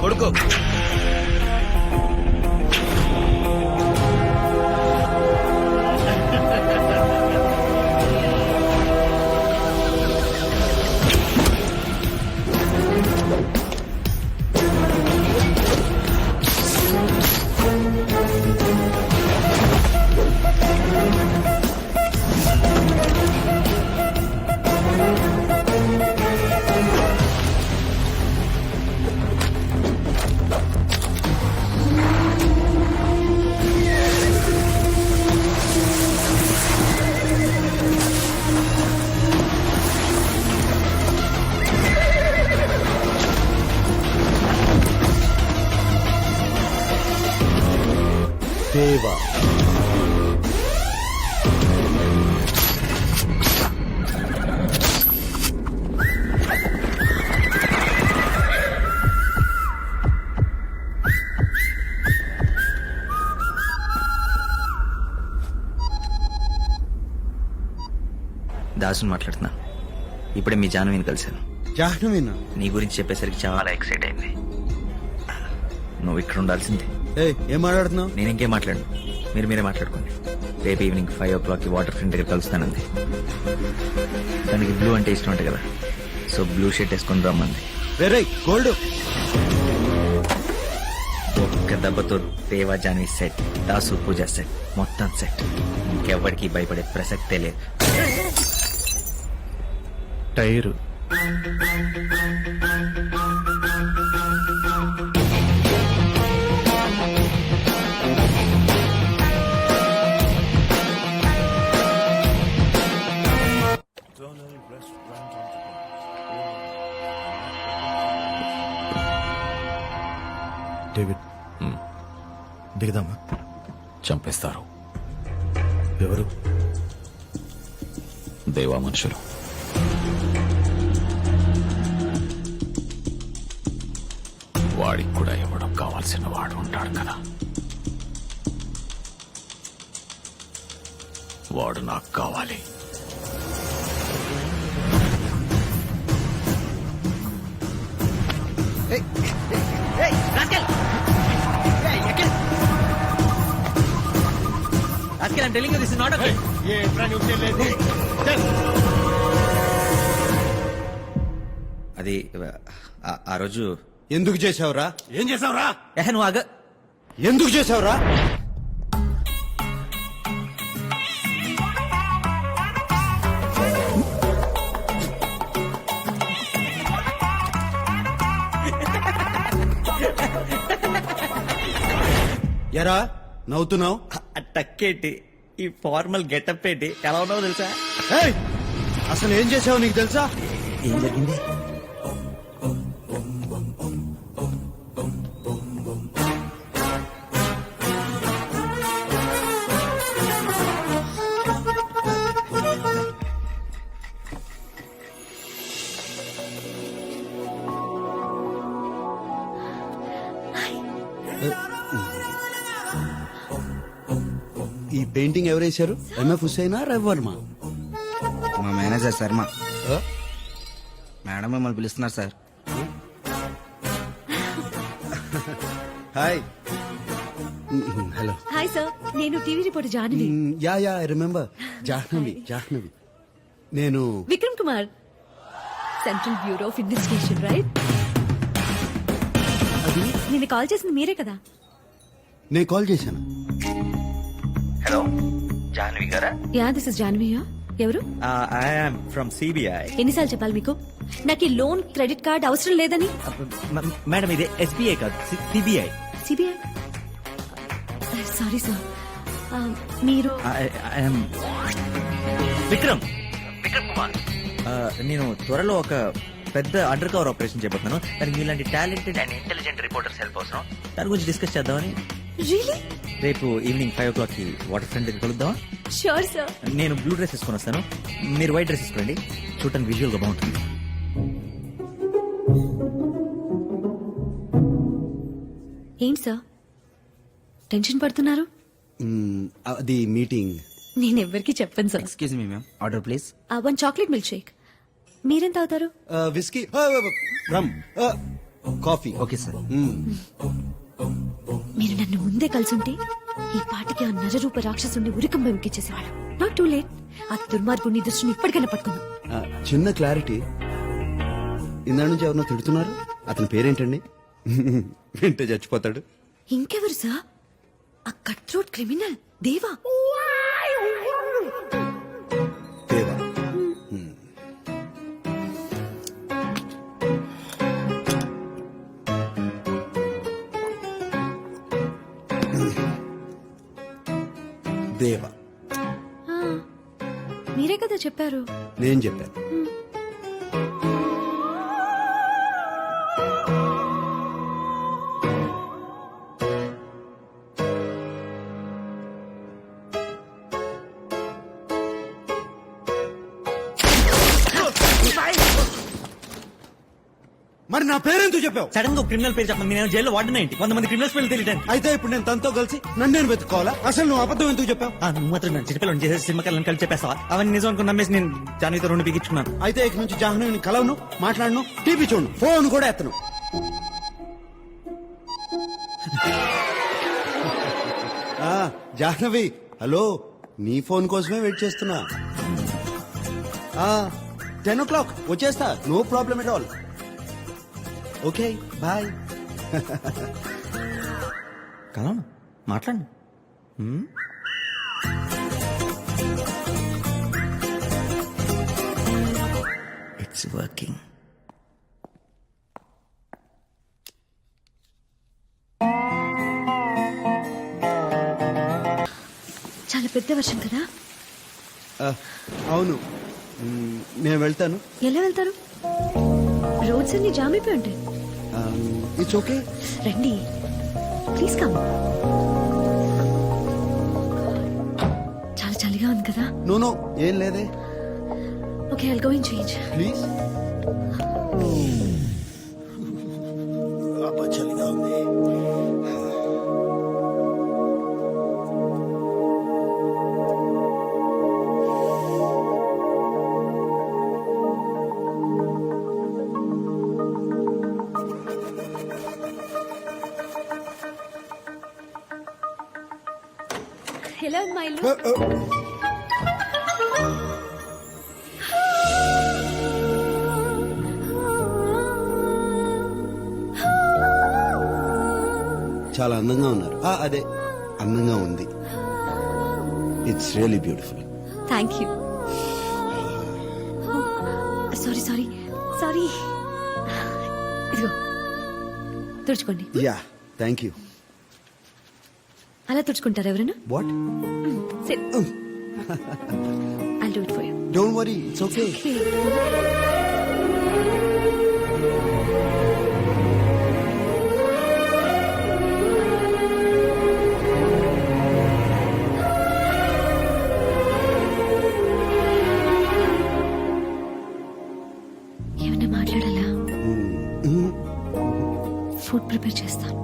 కొడుకు. దేవా దాసుని మాట్లాడుతున్నా. ఇప్పుడే మీ జాహ్నవిని కలిశాను. జాహ్నవీనా? నీ గురించి చెప్పేసరికి చాలా ఎక్సైట్ అయింది. నువ్వు ఇక్కడ ఉండాల్సింది. ఏం మాట్లాడుతున్నావు? నేను ఇంకేం మాట్లాడను, మీరే మాట్లాడుకోండి. రేపు ఈవినింగ్ 5 o'clock వాటర్ ఫ్రంట్ దగ్గర కలుస్తానంది. దానికి బ్లూ అంటే ఇష్టం అంటే కదా, సో బ్లూ షర్ట్ వేసుకొని రమ్మంది. వేరే గోల్డ్ ఒక్క దెబ్బతో దేవా జాన్వి సెట్, దాసు పూజ సెట్, మొత్తం సెట్. ఇంకెవ్వడికి భయపడే ప్రసక్తే లేదు. టైరు డేవిడ్ దిగదామా? చంపేస్తారు. ఎవరు? దేవా మనుషులు. వాడికి కూడా ఇవ్వడం కావాల్సిన వాడు ఉంటాడు కదా, వాడు నాకు కావాలి. I'm telling you, this is not okay. అది ఆ రోజు ఎందుకు చేసావురా? ఏం చేసావురా? నువ్వు ఆగ. ఎందుకు చేసావురా? ఎరా నవ్వుతున్నావు? టక్కేటి ఈ ఫార్మల్ గెటప్ ఏంటి, ఎలా ఉన్నావు తెలుసా? అసలు ఏం చేసావు నీకు తెలుసా? ఏం జరిగింది? ఈ పెయింటింగ్ ఎవరేశారు? ఎంఎఫ్ హుస్సేనా, రవివర్మ? మా మేనేజర్ శర్మ. మేడం మిమ్మల్ని పిలుస్తున్నారు sir. Hi. Hello. Hi sir, నేను TV reporter Jahnavi. Ya I remember. Jahnavi నేను Vikram Kumar, central bureau of investigation, right? అది నేను కాల్ చేసింది మీరే కదా? నేను కాల్ చేశాను. హలో, జాహ్నవి గారా? యా, దిస్ ఇస్ జాహ్నవియా. ఎవరు? I am from CBI. ఎన్నిసార్లు చెప్పాలి మీకు నాకు ఈ లోన్ క్రెడిట్ కార్డ్ అవసరం లేదని? మేడం ఇది ఎస్బీఐ కాదు, సిబిఐ. సిబిఐ? సారీ సార్, మీరు? విక్రమ్ కుమార్. నేను త్వరలో ఒక పెద్ద అండర్ కవర్ ఆపరేషన్ చేయబోతున్నాను. దానికి మీలాంటి talented and intelligent reporters help అవసరం. దాని గురించి డిస్కస్ చేద్దామని. రియలీ? రేపు ఈవినింగ్ 5 o'clock వాటర్ ఫ్రంట్ దగ్గర కలుద్దామా? Sure sir. నేను బ్లూ డ్రెస్ వేసుకొని వస్తాను, మీరు వైట్ డ్రెస్ వేసుకోండి. చూడటానికి విజువల్ గా బాగుంటుంది. ఏంటి సార్ టెన్షన్ పడుతున్నారు? అది మీటింగ్. నేను ఎవరికి చెప్పను sir. Excuse me ma'am, order please. 1 chocolate milk shake. మీరేం తాగుతారు? Whisky, rum. Coffee okay sir. మీరు నన్ను ముందే కలిసుంటే ఈ పాటికి ఆ నరరూప రాక్షసుని ఉరికంపై ఉక్కిచ్చేసేవాడు. Not too late. ఆ దుర్మార్గుని దృష్టిని ఇప్పటికైనా పట్టుకుందాం. చిన్న క్లారిటీ, ఇందా నుంచి ఎవరినో తిడుతున్నారు, అతని పేరేంటండి? వింటే చచ్చిపోతాడు. ఇంకెవరు సార్? ఆ కట్ థ్రోట్ క్రిమినల్ దేవా. దేవా. దేవా. ఆ, మీరే కదా చెప్పారు. నేను చెప్పాను. మరి నా పేరెందుకు చెప్పావు? సడన్ గా క్రిమినల్ పేరు చెప్పండి. నేను జైల్లో వాడిన ఏంటి 100 మంది క్రిమినల్స్ పేర్లు తెలియటానికి. అయితే ఇప్పుడు నేను తనతో కలిసి నన్ను నేను వెతుక్కోవాలా? అసలు నువ్వు అబద్ధం ఎందుకు చెప్పావు? నువ్వు మాత్రం నన్ను చిన్నపిల్లలు చేసే సినిమా కళ్ళని కలిసి చెప్పేస్తావా? అవన్నీ నిజం అనుకుని నమ్మేసి నేను జానవితో 2 పీకించుకున్నాను. అయితే ఇక నుంచి జాహ్నవిని కలవను, మాట్లాడను, టీవీ చూడను, ఫోన్ కూడా ఎత్తను. జాహ్నవి, హలో, నీ ఫోన్ కోసమే వెయిట్ చేస్తున్నా. 10 o'clock వచ్చేస్తా, no problem at all. Okay, bye. కదా మాట్లాడు. It's working. చాలా పెద్ద వర్షం కదా. అవును, నేను వెళ్తాను. ఎలా వెళ్తారు? రోడ్స్ అన్ని జామ్ అయిపోయి ఉంటాయి. It's okay. రండి ప్లీజ్ కమ్. చాలా చలిగా ఉంది కదా. నో నో, ఏం లేదే. Okay, I'll go and change. Please. అబ్బా, చలిగా ఉంది. Hello my love. చాలా అందంగా ఉన్నారు. అదే, అందంగా ఉంది. It's really beautiful. Thank you. Sorry sorry sorry. ఇదిగో తుడుచుకోండి. Yeah, thank you. అలా తుడుచుకుంటారు ఎవరైనా? What? I'll do it for you. Don't worry, it's okay. Okay. ఏమన్నా మాట్లాడాలా? ఫుడ్ ప్రిపేర్ చేస్తాను.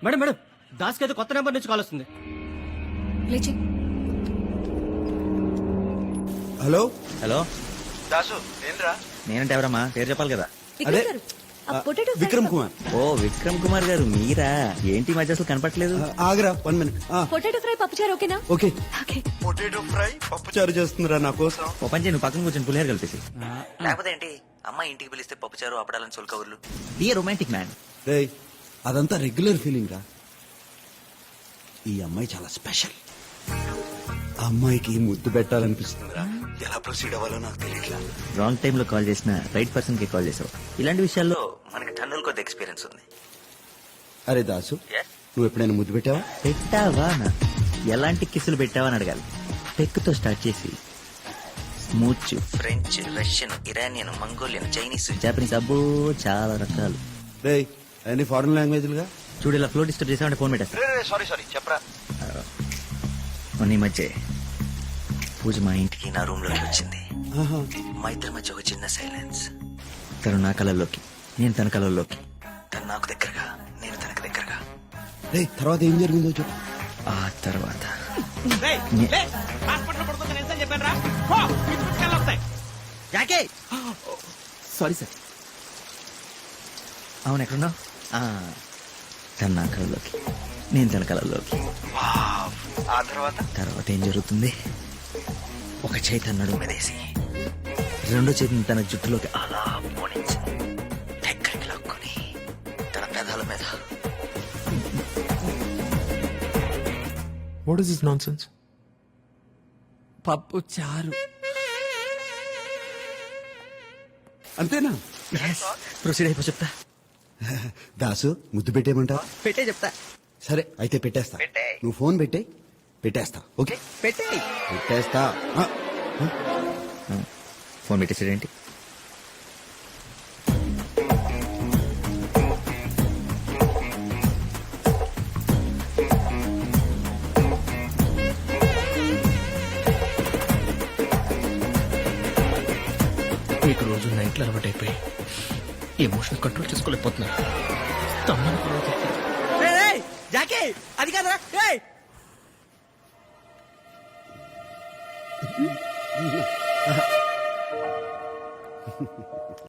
మేడం మేడం, దాస్కి అయితే కొత్త నెంబర్ నుంచి కాల్ వస్తుంది. లేచి. హలో హలో, దాసు, ఏంట్రా? నేనంటే ఎవరమ్మా? పేరు చెప్పాలి కదా. అదే, విక్రమ్ గారు, ఆ పొటాటో విక్రమ్ కుమార్. ఓ విక్రమ్ కుమార్ గారు మీరా? ఏంటి ఈ మధ్య అసలు కనపట్లేదు. ఆగరా 1 minute. పొటాటో ఫ్రై పప్పుచారు ఓకేనా? ఓకే. ఓకే. పొటాటో ఫ్రై పప్పుచారు చేస్తుందిరా నా కోసం. ఓ పని చేయి, నువ్వు పక్కన కూర్చొని పులిహోర కలిపేసి. లేకపోతే ఏంటి, అమ్మాయి ఇంటికి పిలిస్తే పప్పుచారు అప్పడాలని సొల్కవర్లు. Be romantic man. రేయ్, అదంతా రెగ్యులర్ ఫీలింగ్ రా. ఈ అమ్మాయి చాలా స్పెషల్. ఆ అమ్మాయికి ముద్దు పెట్టాలనిపిస్తుందిరా. ఎలా ప్రొసీడ్ అవ్వాలో నాకు తెలియట్లా. రాంగ్ టైమ్ లో కాల్ చేసిన రైట్ పర్సన్ కి కాల్ చేసావు. ఇలాంటి విషయాల్లో మనకి టన్నుల కొద్ది ఎక్స్పీరియన్స్ ఉంది. అరే దాసు, నువ్వు ఎప్పుడైనా ముద్దు పెట్టావా? పెట్టావా నా? ఎలాంటి కిసులు పెట్టావా అని అడగాలి. టెక్తో స్టార్ట్ చేసి smooch, French, Russian, Iranian, Mongolian, Chinese, Japanese, అబ్బో చాలా రకాలు. రేయ్, అన్ని ఫారెన్ లాంగ్వేజ్లుగా. చూడు, ఇలా ఫ్లో డిస్టర్బ్ చేసామంటే ఫోన్ పెట్టేస్తా. సారీ చెప్పరా. మొన్న ఈ మధ్య పూజ మా ఇంటికి నా రూమ్ లోకి వచ్చింది. ఆహా. మా ఇద్దరి మధ్య ఒక చిన్న సైలెన్స్. తను నా కళల్లోకి, నేను తన కళల్లోకి. తను నాకు దగ్గరగా, నేను తనకు దగ్గరగా. రే తర్వాత ఏం జరిగిందో చెప్పు. ఆ తర్వాత సారీ సార్. అవును ఎక్కడున్నావు? తన నా కళ్ళలోకి, నేను తన కళ్ళలోకి. ఆ తర్వాత తర్వాత ఏం జరుగుతుంది? ఒక చేయి తన నడుము మీదేసి రెండో చేతిని తన జుట్టులోకి అలా పోనించి దగ్గరికి లాక్కొని తన పెదాల మీద what is this non sense? పప్పు చారు. అంతేనా? ప్రొసీడ్ అయిపో చెప్తా. దాసు ముద్దు పెట్టేయమంటావా? పెట్టే చెప్తా. సరే అయితే పెట్టేస్తా. పెట్టేయ్. నువ్వు ఫోన్ పెట్టే పెట్టేస్తా. ఓకే పెట్టే. పెట్టేస్తా. ఫోన్ పెట్టేసాడేంటి? మీకు రోజు నైట్లో అలవాటు అయిపోయి ఎమోషన్ కంట్రోల్ చేసుకోలేకపోతున్నారు. తమ్మని కూడా జాకే అది కాదురా.